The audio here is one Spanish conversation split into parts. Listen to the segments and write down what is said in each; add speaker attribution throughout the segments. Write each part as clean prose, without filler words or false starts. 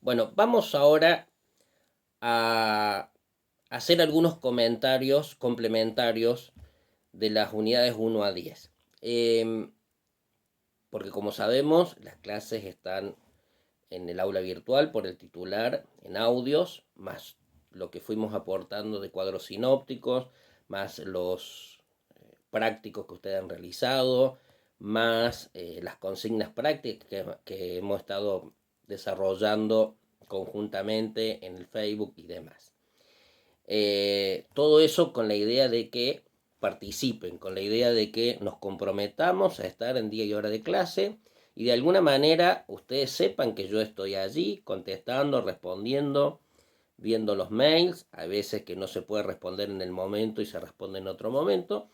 Speaker 1: Bueno, vamos ahora a hacer algunos comentarios complementarios de las unidades 1 a 10. Porque como sabemos, las clases están en el aula virtual por el titular, en audios, más lo que fuimos aportando de cuadros sinópticos, más los prácticos que ustedes han realizado, más las consignas prácticas que hemos estado desarrollando conjuntamente en el Facebook y demás. Todo eso con la idea de que participen, con la idea de que nos comprometamos a estar en día y hora de clase y de alguna manera ustedes sepan que yo estoy allí contestando, respondiendo, viendo los mails, a veces que no se puede responder en el momento y se responde en otro momento.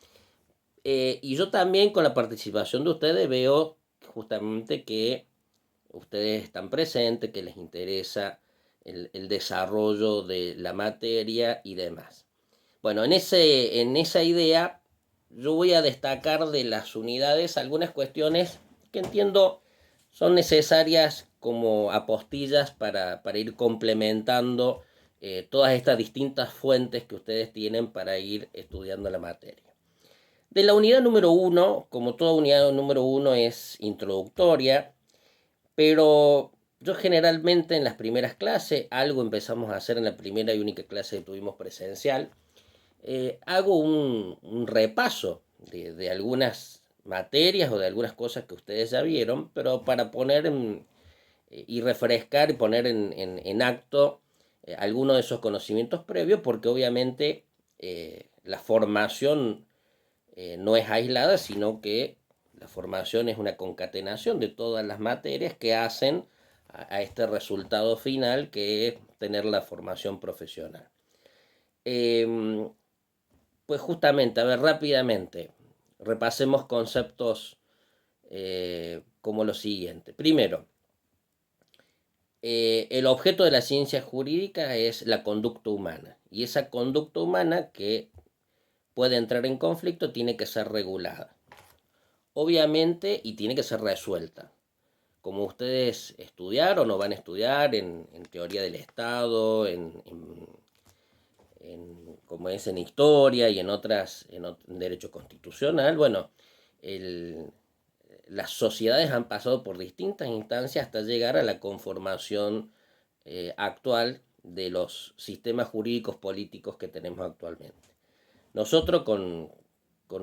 Speaker 1: Y yo también con la participación de ustedes veo justamente que ustedes están presentes, que les interesa el desarrollo de la materia y demás. Bueno, en esa idea yo voy a destacar de las unidades algunas cuestiones que entiendo son necesarias como apostillas para ir complementando todas estas distintas fuentes que ustedes tienen para ir estudiando la materia. De la unidad número 1, como toda unidad número 1 es introductoria, pero yo generalmente en las primeras clases, algo empezamos a hacer en la primera y única clase que tuvimos presencial, hago un repaso de algunas materias o de algunas cosas que ustedes ya vieron, pero para poner y refrescar y poner en acto algunos de esos conocimientos previos, porque obviamente la formación no es aislada, sino que la formación es una concatenación de todas las materias que hacen a este resultado final que es tener la formación profesional. Pues justamente, a ver, rápidamente, repasemos conceptos como lo siguiente. Primero, el objeto de la ciencia jurídica es la conducta humana, y esa conducta humana que puede entrar en conflicto tiene que ser regulada, obviamente, y tiene que ser resuelta. Como ustedes estudiaron o van a estudiar en teoría del Estado, como es en historia y en otras, en derecho constitucional, bueno, el, las sociedades han pasado por distintas instancias hasta llegar a la conformación actual de los sistemas jurídicos políticos que tenemos actualmente. Nosotros con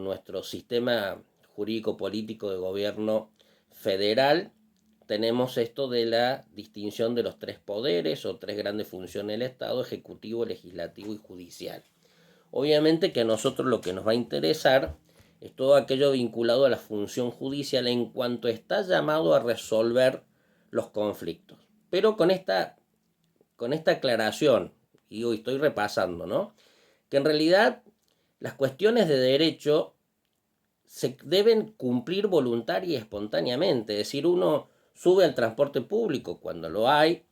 Speaker 1: nuestro sistema jurídico político de gobierno federal tenemos esto de la distinción de los tres poderes o tres grandes funciones del Estado: ejecutivo, legislativo y judicial. Obviamente que a nosotros lo que nos va a interesar es todo aquello vinculado a la función judicial en cuanto está llamado a resolver los conflictos. Pero con esta aclaración, y hoy estoy repasando, ¿no? Que en realidad las cuestiones de derecho se deben cumplir voluntaria y espontáneamente. Es decir, uno sube al transporte público cuando lo hay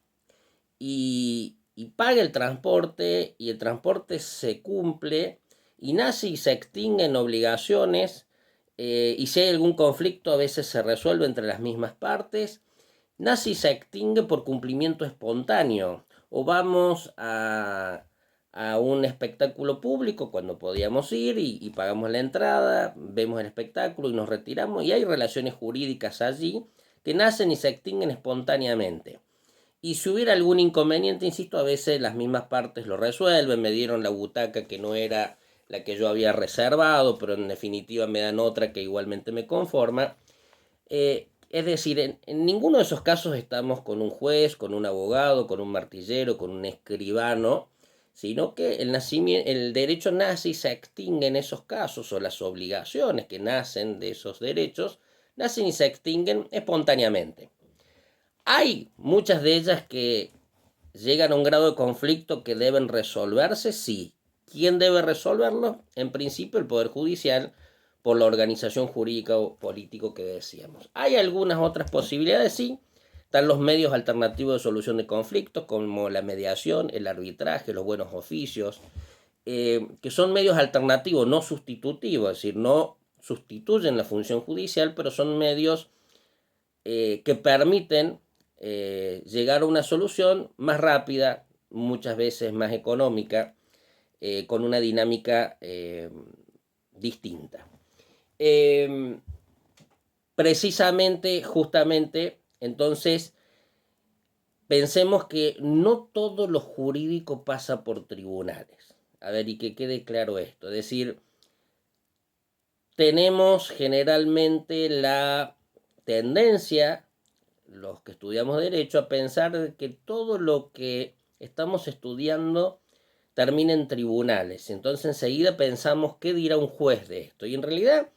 Speaker 1: y paga el transporte y el transporte se cumple y nace y se extinguen obligaciones y si hay algún conflicto a veces se resuelve entre las mismas partes, nace y se extingue por cumplimiento espontáneo. O vamos a un espectáculo público cuando podíamos ir y pagamos la entrada, vemos el espectáculo y nos retiramos, y hay relaciones jurídicas allí que nacen y se extinguen espontáneamente. Y si hubiera algún inconveniente, insisto, a veces las mismas partes lo resuelven, me dieron la butaca que no era la que yo había reservado, pero en definitiva me dan otra que igualmente me conforma. Es decir, en ninguno de esos casos estamos con un juez, con un abogado, con un martillero, con un escribano, sino que el derecho nace y se extingue en esos casos, o las obligaciones que nacen de esos derechos, nacen y se extinguen espontáneamente. Hay muchas de ellas que llegan a un grado de conflicto que deben resolverse, sí. ¿Quién debe resolverlo? En principio el Poder Judicial, por la organización jurídica o político que decíamos. Hay algunas otras posibilidades, sí. Están los medios alternativos de solución de conflictos, como la mediación, el arbitraje, los buenos oficios, que son medios alternativos, no sustitutivos, es decir, no sustituyen la función judicial, pero son medios que permiten llegar a una solución más rápida, muchas veces más económica, con una dinámica distinta. Precisamente, justamente, entonces, pensemos que no todo lo jurídico pasa por tribunales. A ver, y que quede claro esto. Es decir, tenemos generalmente la tendencia, los que estudiamos derecho, a pensar que todo lo que estamos estudiando termina en tribunales. Entonces enseguida pensamos qué dirá un juez de esto. Y en realidad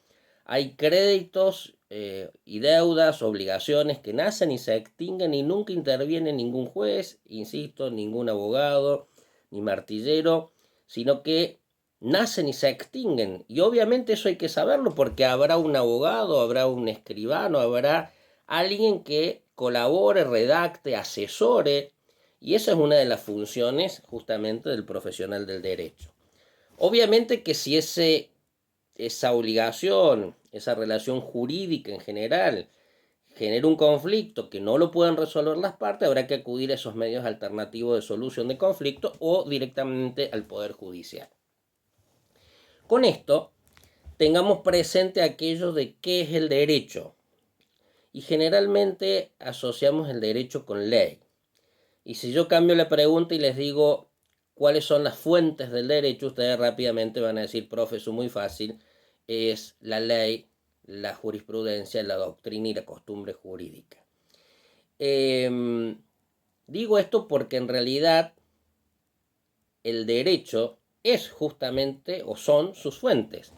Speaker 1: hay créditos y deudas, obligaciones que nacen y se extinguen y nunca interviene ningún juez, insisto, ningún abogado, ni martillero, sino que nacen y se extinguen. Y obviamente eso hay que saberlo porque habrá un abogado, habrá un escribano, habrá alguien que colabore, redacte, asesore, y esa es una de las funciones justamente del profesional del derecho. Obviamente que si esa obligación, esa relación jurídica en general, genera un conflicto que no lo pueden resolver las partes, habrá que acudir a esos medios alternativos de solución de conflicto o directamente al Poder Judicial. Con esto, tengamos presente aquello de qué es el derecho. Y generalmente asociamos el derecho con ley. Y si yo cambio la pregunta y les digo cuáles son las fuentes del derecho, ustedes rápidamente van a decir, profe, eso es muy fácil, es la ley, la jurisprudencia, la doctrina y la costumbre jurídica. Digo esto porque en realidad el derecho es justamente o son sus fuentes.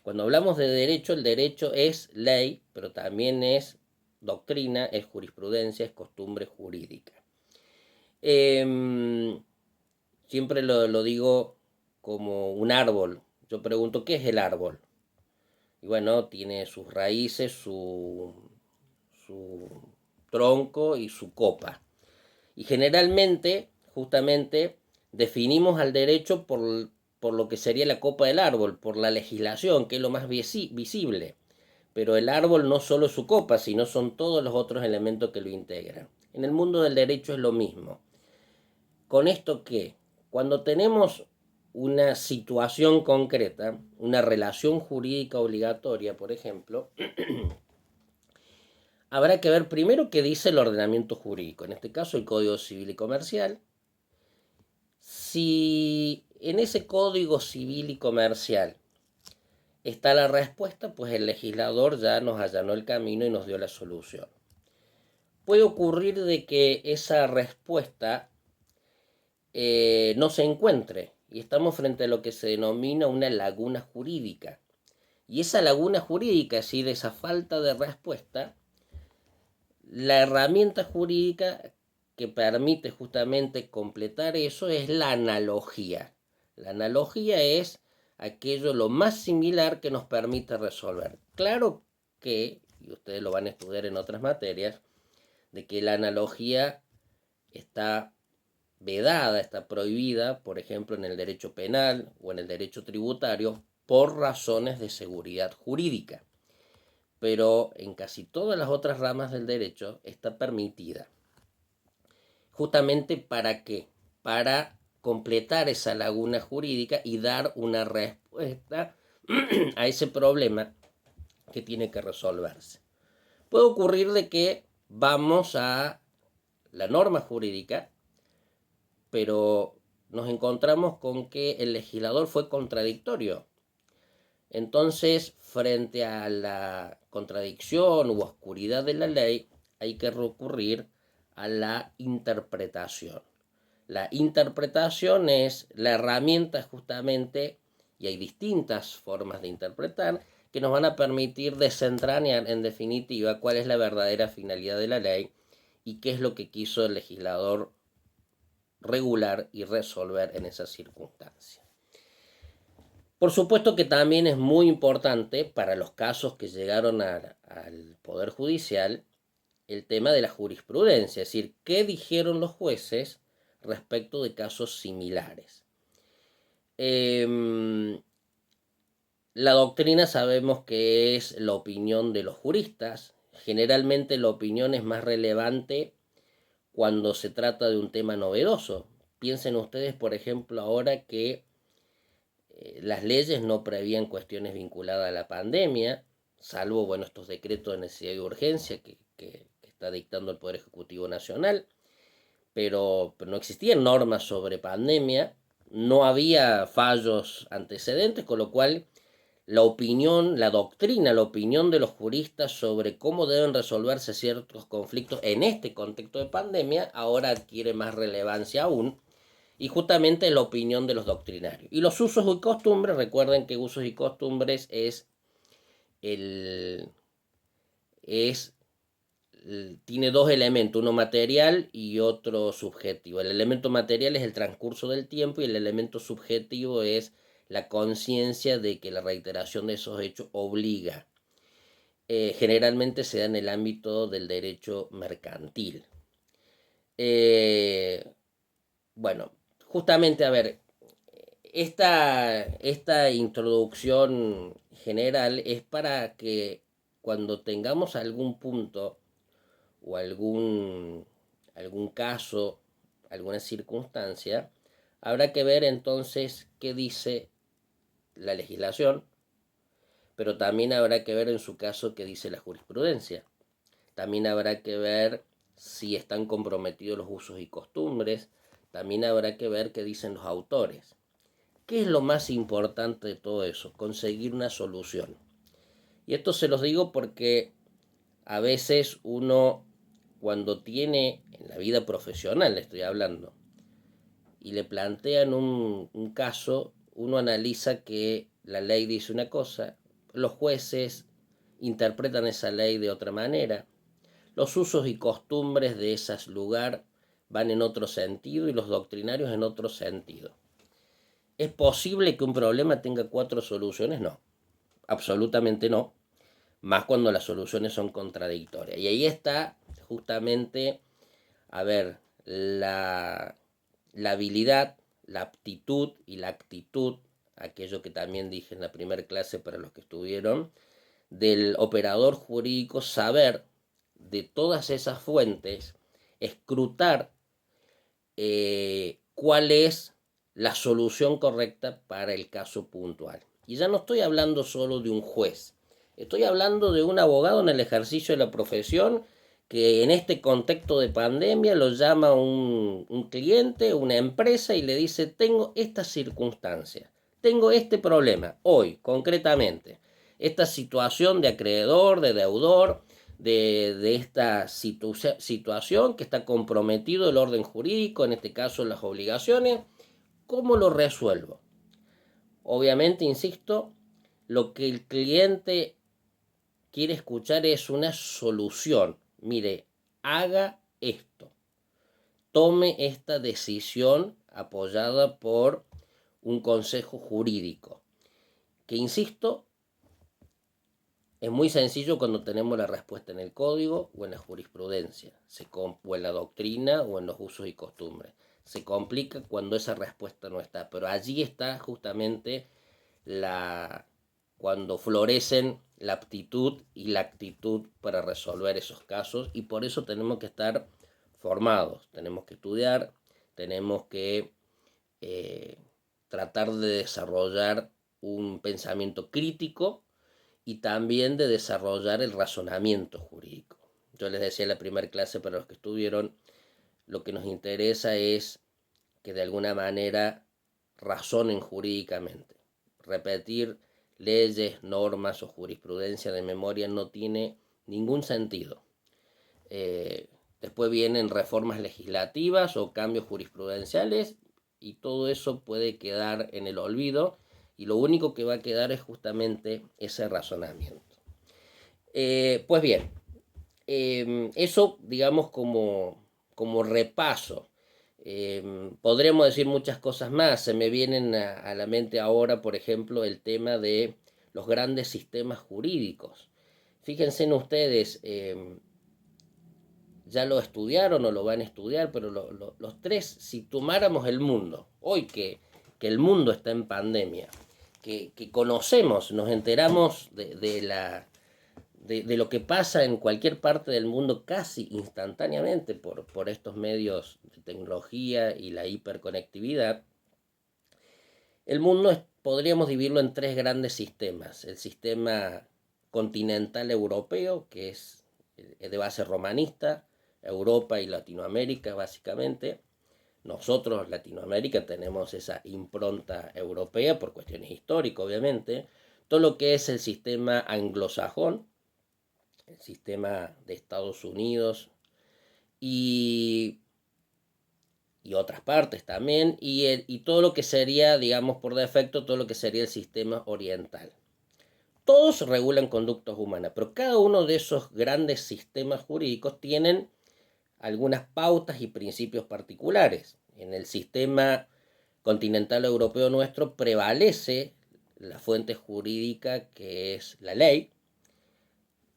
Speaker 1: Cuando hablamos de derecho, el derecho es ley, pero también es doctrina, es jurisprudencia, es costumbre jurídica. Siempre lo digo como un árbol. Yo pregunto, ¿qué es el árbol? Y bueno, tiene sus raíces, su tronco y su copa. Y generalmente, justamente, definimos al derecho por lo que sería la copa del árbol, por la legislación, que es lo más visible. Pero el árbol no solo es su copa, sino son todos los otros elementos que lo integran. En el mundo del derecho es lo mismo. ¿Con esto qué? Cuando tenemos una situación concreta, una relación jurídica obligatoria, por ejemplo, habrá que ver primero qué dice el ordenamiento jurídico, en este caso el Código Civil y Comercial. Si en ese Código Civil y Comercial está la respuesta, pues el legislador ya nos allanó el camino y nos dio la solución. Puede ocurrir de que esa respuesta no se encuentre y estamos frente a lo que se denomina una laguna jurídica. Y esa laguna jurídica, es decir, esa falta de respuesta, la herramienta jurídica que permite justamente completar eso es la analogía. La analogía es aquello lo más similar que nos permite resolver. Claro que, y ustedes lo van a estudiar en otras materias, de que la analogía está vedada, está prohibida, por ejemplo, en el derecho penal o en el derecho tributario, por razones de seguridad jurídica. Pero en casi todas las otras ramas del derecho está permitida. ¿Justamente para qué? Para completar esa laguna jurídica y dar una respuesta a ese problema que tiene que resolverse. Puede ocurrir de que vamos a la norma jurídica, pero nos encontramos con que el legislador fue contradictorio. Entonces, frente a la contradicción u oscuridad de la ley, hay que recurrir a la interpretación. La interpretación es la herramienta justamente, y hay distintas formas de interpretar, que nos van a permitir desentrañar en definitiva cuál es la verdadera finalidad de la ley y qué es lo que quiso el legislador regular y resolver en esas circunstancias. Por supuesto que también es muy importante para los casos que llegaron al Poder Judicial el tema de la jurisprudencia, es decir, qué dijeron los jueces respecto de casos similares. La doctrina sabemos que es la opinión de los juristas. Generalmente la opinión es más relevante cuando se trata de un tema novedoso. Piensen ustedes, por ejemplo, ahora que las leyes no prevían cuestiones vinculadas a la pandemia, salvo, bueno, estos decretos de necesidad y urgencia que está dictando el Poder Ejecutivo Nacional, pero no existían normas sobre pandemia, no había fallos antecedentes, con lo cual la opinión, la doctrina, la opinión de los juristas sobre cómo deben resolverse ciertos conflictos en este contexto de pandemia ahora adquiere más relevancia aún, y justamente la opinión de los doctrinarios. Y los usos y costumbres, recuerden que usos y costumbres el, es tiene dos elementos, uno material y otro subjetivo. El elemento material es el transcurso del tiempo y el elemento subjetivo es la conciencia de que la reiteración de esos hechos obliga. Generalmente se da en el ámbito del derecho mercantil. Bueno, justamente, a ver, esta introducción general es para que cuando tengamos algún punto o algún caso, alguna circunstancia, habrá que ver entonces qué dice la legislación, pero también habrá que ver en su caso qué dice la jurisprudencia. También habrá que ver si están comprometidos los usos y costumbres. También habrá que ver qué dicen los autores. ¿Qué es lo más importante de todo eso? Conseguir una solución. Y esto se los digo porque a veces uno, cuando tiene, en la vida profesional le estoy hablando, y le plantean un caso, uno analiza que la ley dice una cosa, los jueces interpretan esa ley de otra manera, los usos y costumbres de ese lugar van en otro sentido y los doctrinarios en otro sentido. ¿Es posible que un problema tenga 4 soluciones? No, absolutamente no, más cuando las soluciones son contradictorias. Y ahí está justamente, a ver, la habilidad, la aptitud y la actitud, aquello que también dije en la primera clase para los que estuvieron, del operador jurídico, saber de todas esas fuentes, escrutar cuál es la solución correcta para el caso puntual. Y ya no estoy hablando solo de un juez, estoy hablando de un abogado en el ejercicio de la profesión que en este contexto de pandemia lo llama un cliente, una empresa y le dice, tengo esta circunstancia, tengo este problema, hoy concretamente, esta situación de acreedor, de deudor, de esta situación que está comprometido el orden jurídico, en este caso las obligaciones, ¿cómo lo resuelvo? Obviamente, insisto, lo que el cliente quiere escuchar es una solución. Mire, haga esto, tome esta decisión apoyada por un consejo jurídico, que insisto, es muy sencillo cuando tenemos la respuesta en el código o en la jurisprudencia, o en la doctrina o en los usos y costumbres. Se complica cuando esa respuesta no está, pero allí está justamente cuando florecen la aptitud y la actitud para resolver esos casos, y por eso tenemos que estar formados, tenemos que estudiar, tenemos que tratar de desarrollar un pensamiento crítico y también de desarrollar el razonamiento jurídico. Yo les decía en la primera clase, para los que estuvieron, lo que nos interesa es que de alguna manera razonen jurídicamente. Repetir leyes, normas o jurisprudencia de memoria no tiene ningún sentido. Después vienen reformas legislativas o cambios jurisprudenciales y todo eso puede quedar en el olvido y lo único que va a quedar es justamente ese razonamiento. Pues bien, eso digamos como repaso. Podremos decir muchas cosas más, se me vienen a la mente ahora, por ejemplo, el tema de los grandes sistemas jurídicos. Fíjense en ustedes, ya lo estudiaron o lo van a estudiar, pero los tres, si tomáramos el mundo, hoy que el mundo está en pandemia, que conocemos, nos enteramos de lo que pasa en cualquier parte del mundo casi instantáneamente por estos medios de tecnología y la hiperconectividad, el mundo podríamos dividirlo en tres grandes sistemas. El sistema continental europeo, que es de base romanista, Europa y Latinoamérica básicamente. Nosotros, Latinoamérica, tenemos esa impronta europea por cuestiones históricas, obviamente. Todo lo que es el sistema anglosajón, el sistema de Estados Unidos y, y otras partes también, y todo lo que sería, digamos, por defecto, todo lo que sería el sistema oriental. Todos regulan conductas humanas, pero cada uno de esos grandes sistemas jurídicos tienen algunas pautas y principios particulares. En el sistema continental europeo nuestro prevalece la fuente jurídica que es la ley,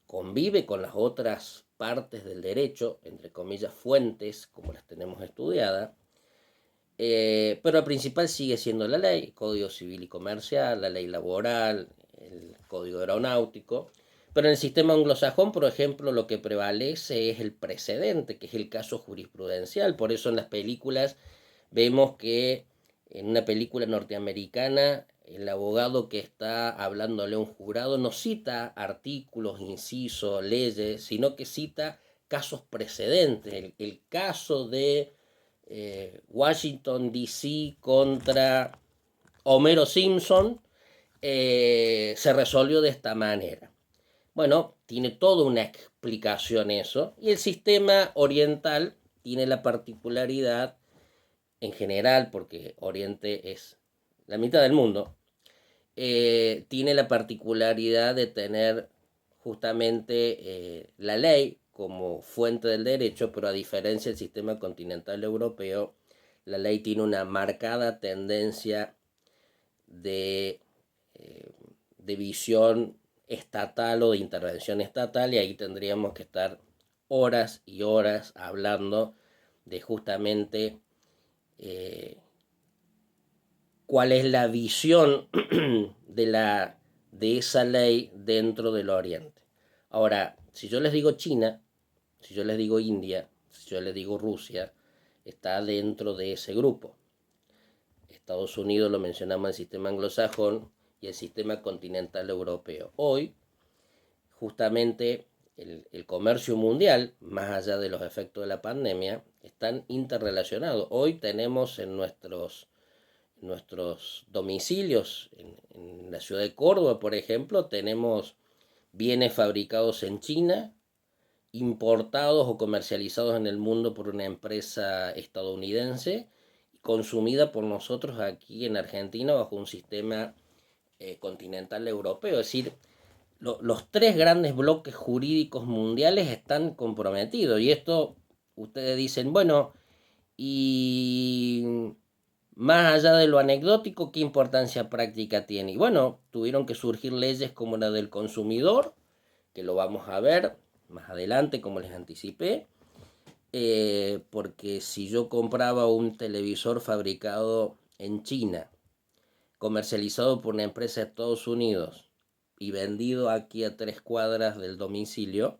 Speaker 1: convive con las otras partes del derecho, entre comillas fuentes, como las tenemos estudiadas, pero la principal sigue siendo la ley, Código Civil y Comercial, la ley laboral, el Código Aeronáutico. Pero en el sistema anglosajón, por ejemplo, lo que prevalece es el precedente, que es el caso jurisprudencial. Por eso en las películas vemos que en una película norteamericana el abogado que está hablándole a un jurado no cita artículos, incisos, leyes, sino que cita casos precedentes. El caso de Washington DC contra Homero Simpson se resolvió de esta manera. Bueno, tiene toda una explicación eso. Y el sistema oriental tiene la particularidad, en general, porque Oriente es la mitad del mundo, tiene la particularidad de tener justamente la ley como fuente del derecho, pero a diferencia del sistema continental europeo, la ley tiene una marcada tendencia de, de visión estatal o de intervención estatal, y ahí tendríamos que estar horas y horas hablando de justamente cuál es la visión de esa ley dentro del Oriente. Ahora, si yo les digo China, si yo les digo India, si yo les digo Rusia, está dentro de ese grupo. Estados Unidos lo mencionamos en el sistema anglosajón y el sistema continental europeo. Hoy, justamente, el comercio mundial, más allá de los efectos de la pandemia, están interrelacionados. Hoy tenemos en nuestros domicilios, en la ciudad de Córdoba, por ejemplo, tenemos bienes fabricados en China, importados o comercializados en el mundo por una empresa estadounidense, consumida por nosotros aquí en Argentina bajo un sistema continental europeo. Es decir, los tres grandes bloques jurídicos mundiales están comprometidos. Y esto, ustedes dicen, bueno, y más allá de lo anecdótico, ¿qué importancia práctica tiene? Y bueno, tuvieron que surgir leyes como la del consumidor, que lo vamos a ver más adelante, como les anticipé, porque si yo compraba un televisor fabricado en China, comercializado por una empresa de Estados Unidos y vendido aquí a 3 cuadras del domicilio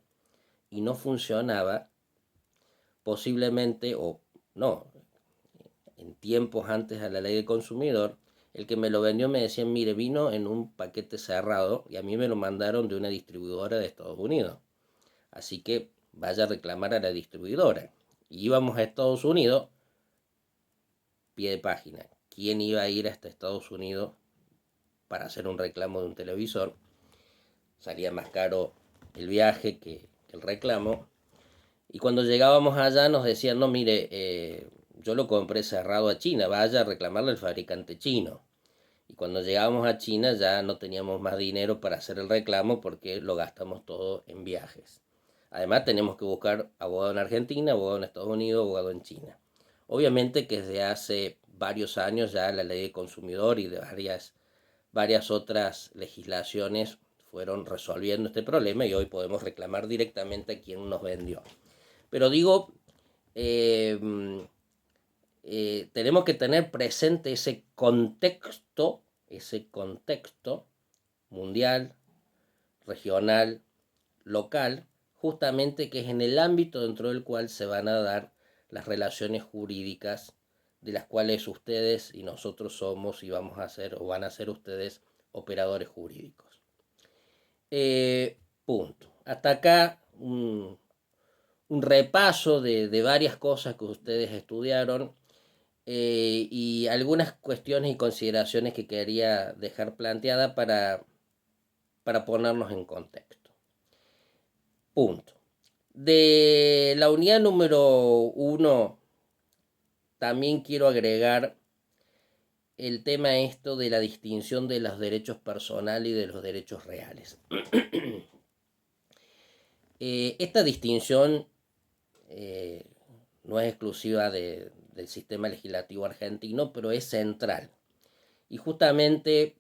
Speaker 1: y no funcionaba, posiblemente, o no, en tiempos antes a la ley del consumidor, el que me lo vendió me decía, mire, vino en un paquete cerrado y a mí me lo mandaron de una distribuidora de Estados Unidos. Así que vaya a reclamar a la distribuidora. Y íbamos a Estados Unidos, pie de página. ¿Quién iba a ir hasta Estados Unidos para hacer un reclamo de un televisor? Salía más caro el viaje que el reclamo. Y cuando llegábamos allá nos decían, no, mire, yo lo compré cerrado a China, vaya a reclamarle al fabricante chino. Y cuando llegábamos a China ya no teníamos más dinero para hacer el reclamo porque lo gastamos todo en viajes. Además tenemos que buscar abogado en Argentina, abogado en Estados Unidos, abogado en China. Obviamente que desde hace varios años ya la ley de consumidor y de varias otras legislaciones fueron resolviendo este problema y hoy podemos reclamar directamente a quien nos vendió. Pero digo, eh, tenemos que tener presente ese contexto mundial, regional, local, justamente que es en el ámbito dentro del cual se van a dar las relaciones jurídicas de las cuales ustedes y nosotros somos y vamos a ser o van a ser ustedes operadores jurídicos. Punto. Hasta acá un repaso de varias cosas que ustedes estudiaron y algunas cuestiones y consideraciones que quería dejar planteada para ponernos en contexto. Punto. De la unidad número 1 también quiero agregar el tema esto de la distinción de los derechos personales y de los derechos reales. Esta distinción no es exclusiva del sistema legislativo argentino, pero es central. Y justamente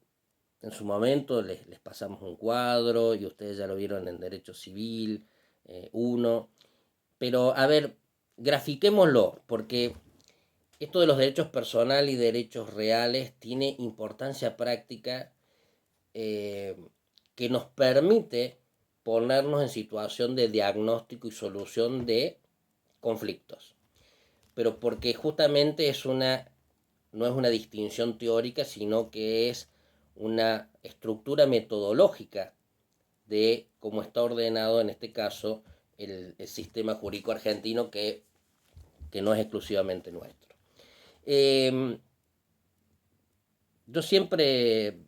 Speaker 1: en su momento les pasamos un cuadro y ustedes ya lo vieron en Derecho Civil 1. Pero a ver, grafiquémoslo, porque esto de los derechos personales y derechos reales tiene importancia práctica que nos permite ponernos en situación de diagnóstico y solución de conflictos. Pero porque justamente no es una distinción teórica, sino que es una estructura metodológica de cómo está ordenado en este caso el sistema jurídico argentino que no es exclusivamente nuestro. Yo siempre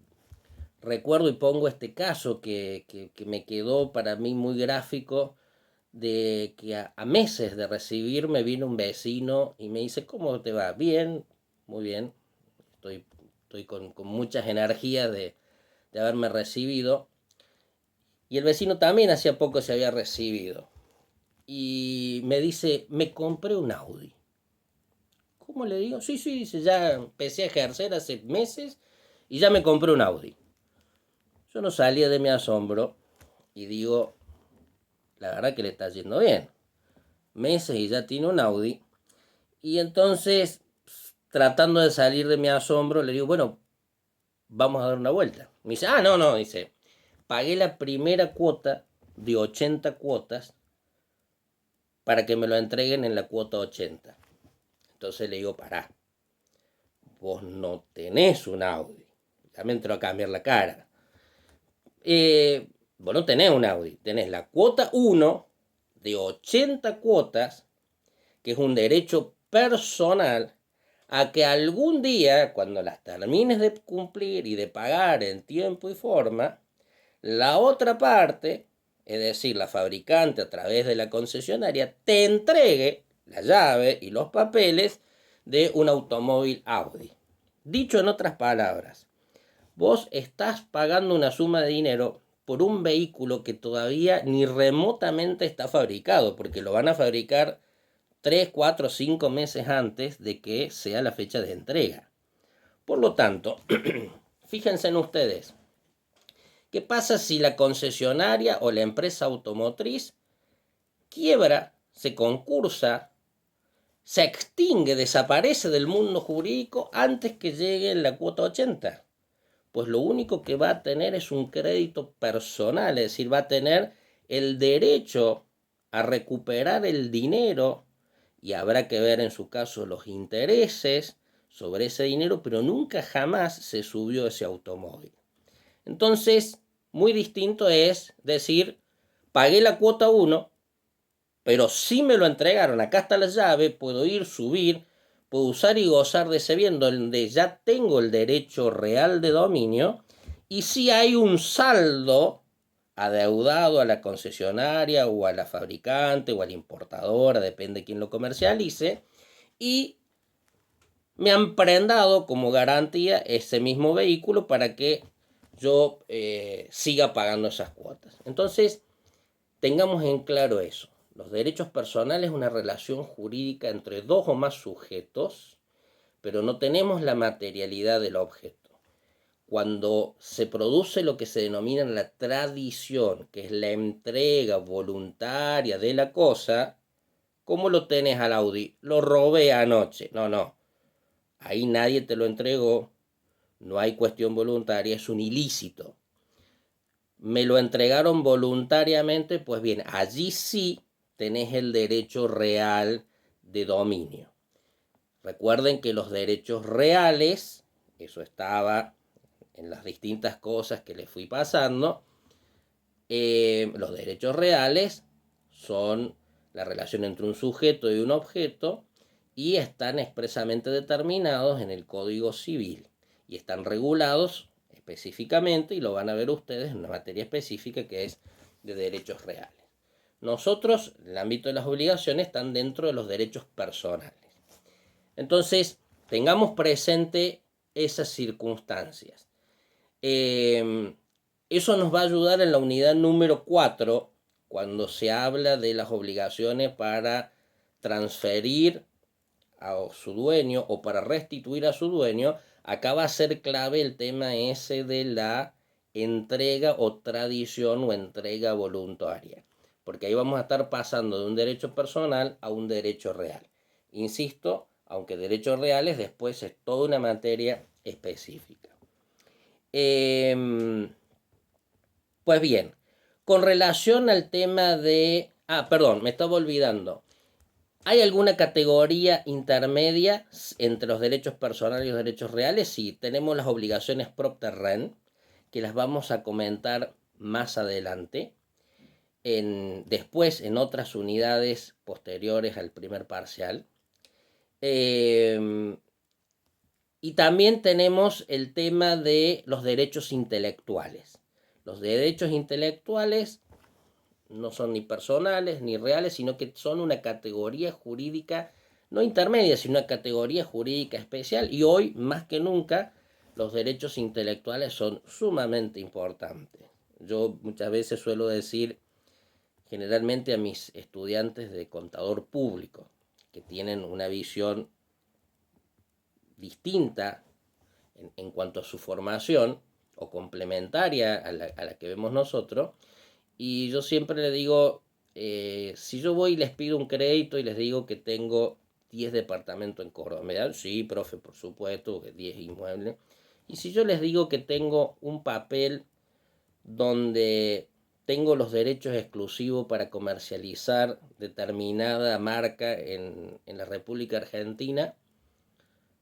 Speaker 1: recuerdo y pongo este caso que me quedó para mí muy gráfico, de que a meses de recibirme vino un vecino y me dice, ¿cómo te va? Bien, muy bien, estoy con muchas energías de haberme recibido. Y el vecino también hacía poco se había recibido. Y me dice, me compré un Audi. ¿Cómo le digo? Sí, dice, ya empecé a ejercer hace meses y ya me compré un Audi. Yo no salía de mi asombro y digo, la verdad que le está yendo bien. Meses y ya tiene un Audi. Y entonces, tratando de salir de mi asombro, le digo, bueno, vamos a dar una vuelta. Me dice, no, dice, pagué la primera cuota de 80 cuotas para que me lo entreguen en la cuota 80. Entonces le digo, pará, vos no tenés un Audi. Ya me entró a cambiar la cara. Vos no tenés un Audi, tenés la cuota 1 de 80 cuotas, que es un derecho personal a que algún día, cuando las termines de cumplir y de pagar en tiempo y forma, la otra parte, es decir, la fabricante a través de la concesionaria, te entregue la llave y los papeles de un automóvil Audi. Dicho en otras palabras, vos estás pagando una suma de dinero por un vehículo que todavía ni remotamente está fabricado, porque lo van a fabricar 3, 4, 5 meses antes de que sea la fecha de entrega. Por lo tanto, fíjense en ustedes, ¿qué pasa si la concesionaria o la empresa automotriz quiebra, se concursa, se extingue, desaparece del mundo jurídico antes que llegue la cuota 80? Pues lo único que va a tener es un crédito personal, es decir, va a tener el derecho a recuperar el dinero y habrá que ver en su caso los intereses sobre ese dinero, pero nunca jamás se subió ese automóvil. Entonces, muy distinto es decir, pagué la cuota 1, pero sí me lo entregaron, acá está la llave, puedo ir, subir, puedo usar y gozar de ese bien donde ya tengo el derecho real de dominio, y si hay un saldo adeudado a la concesionaria o a la fabricante o a la importadora, depende de quién lo comercialice, y me han prendado como garantía ese mismo vehículo para que yo siga pagando esas cuotas. Entonces, tengamos en claro eso. Los derechos personales es una relación jurídica entre dos o más sujetos, pero no tenemos la materialidad del objeto. Cuando se produce lo que se denomina la tradición, que es la entrega voluntaria de la cosa, ¿cómo lo tenés al Audi? Lo robé anoche. No. Ahí nadie te lo entregó, no hay cuestión voluntaria, es un ilícito. me lo entregaron voluntariamente, pues bien, allí sí tenés el derecho real de dominio. Recuerden que los derechos reales, eso estaba en las distintas cosas que les fui pasando, los derechos reales son la relación entre un sujeto y un objeto y están expresamente determinados en el Código Civil y están regulados específicamente, y lo van a ver ustedes en una materia específica que es de derechos reales. Nosotros, en el ámbito de las obligaciones, están dentro de los derechos personales. Entonces, tengamos presente esas circunstancias. Eso nos va a ayudar en la unidad número 4, cuando se habla de las obligaciones para transferir a su dueño o para restituir a su dueño. Acá va a ser clave el tema ese de la entrega o tradición o entrega voluntaria, porque ahí vamos a estar pasando de un derecho personal a un derecho real. Insisto, aunque derechos reales después es toda una materia específica. Pues bien, con relación al tema de... perdón, me estaba olvidando. ¿Hay alguna categoría intermedia entre los derechos personales y los derechos reales? Sí, tenemos las obligaciones propter rem, que las vamos a comentar más adelante. Después, en otras unidades posteriores al primer parcial. Y también tenemos el tema de los derechos intelectuales. Los derechos intelectuales no son ni personales ni reales, sino que son una categoría jurídica, no intermedia, sino una categoría jurídica especial. Y hoy, más que nunca, los derechos intelectuales son sumamente importantes. Yo muchas veces suelo decir, generalmente a mis estudiantes de contador público, que tienen una visión distinta en cuanto a su formación o complementaria a la que vemos nosotros, y yo siempre le digo, si yo voy y les pido un crédito y les digo que tengo 10 departamentos en Córdoba, me dan, sí, profe, por supuesto, 10 inmuebles. Y si yo les digo que tengo un papel donde tengo los derechos exclusivos para comercializar determinada marca en la República Argentina,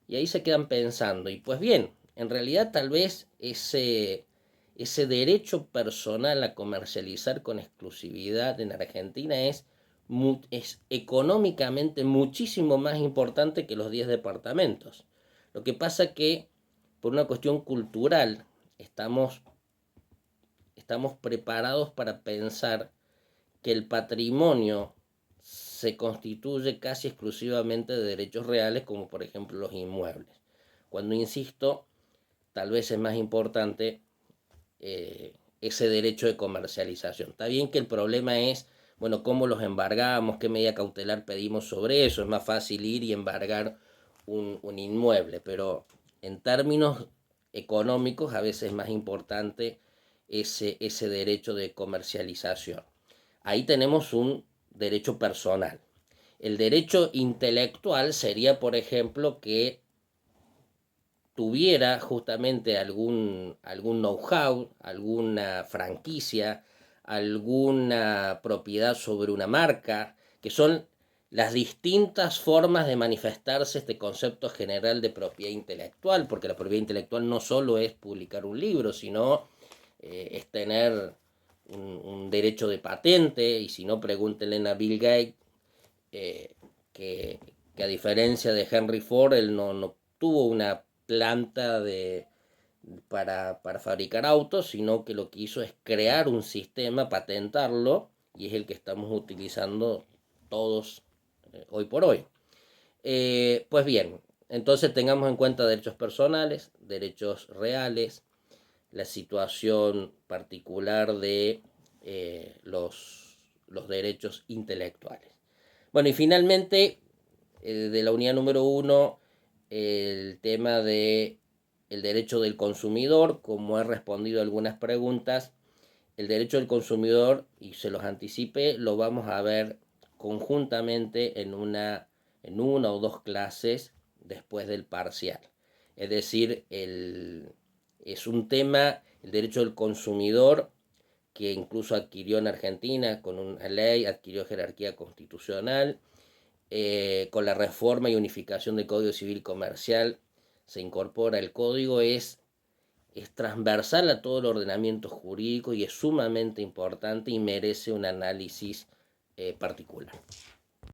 Speaker 1: y ahí se quedan pensando, y pues bien, en realidad tal vez ese derecho personal a comercializar con exclusividad en Argentina es económicamente muchísimo más importante que los 10 departamentos. Lo que pasa que por una cuestión cultural estamos preparados para pensar que el patrimonio se constituye casi exclusivamente de derechos reales, como por ejemplo los inmuebles. Cuando, insisto, tal vez es más importante ese derecho de comercialización. Está bien que el problema es, bueno, cómo los embargamos, qué medida cautelar pedimos sobre eso. Es más fácil ir y embargar un inmueble, pero en términos económicos a veces es más importante ese derecho de comercialización. Ahí tenemos un derecho personal. El derecho intelectual sería, por ejemplo, que tuviera justamente algún know-how, alguna franquicia, alguna propiedad sobre una marca, que son las distintas formas de manifestarse este concepto general de propiedad intelectual, porque la propiedad intelectual no solo es publicar un libro, sino es tener un derecho de patente, y si no, pregúntenle a Bill Gates, eh, que a diferencia de Henry Ford, él no tuvo una planta para fabricar autos, sino que lo que hizo es crear un sistema, patentarlo, y es el que estamos utilizando todos hoy por hoy. Pues bien, entonces tengamos en cuenta derechos personales, derechos reales, la situación particular de los derechos intelectuales. Bueno, y finalmente, de la unidad número 1, el tema de el derecho del consumidor. Como he respondido a algunas preguntas, el derecho del consumidor, y se los anticipé, lo vamos a ver conjuntamente en una o dos clases después del parcial. Es decir, es un tema, el derecho del consumidor, que incluso adquirió en Argentina, con una ley, adquirió jerarquía constitucional. Con la reforma y unificación del Código Civil Comercial se incorpora el código, es transversal a todo el ordenamiento jurídico y es sumamente importante y merece un análisis particular.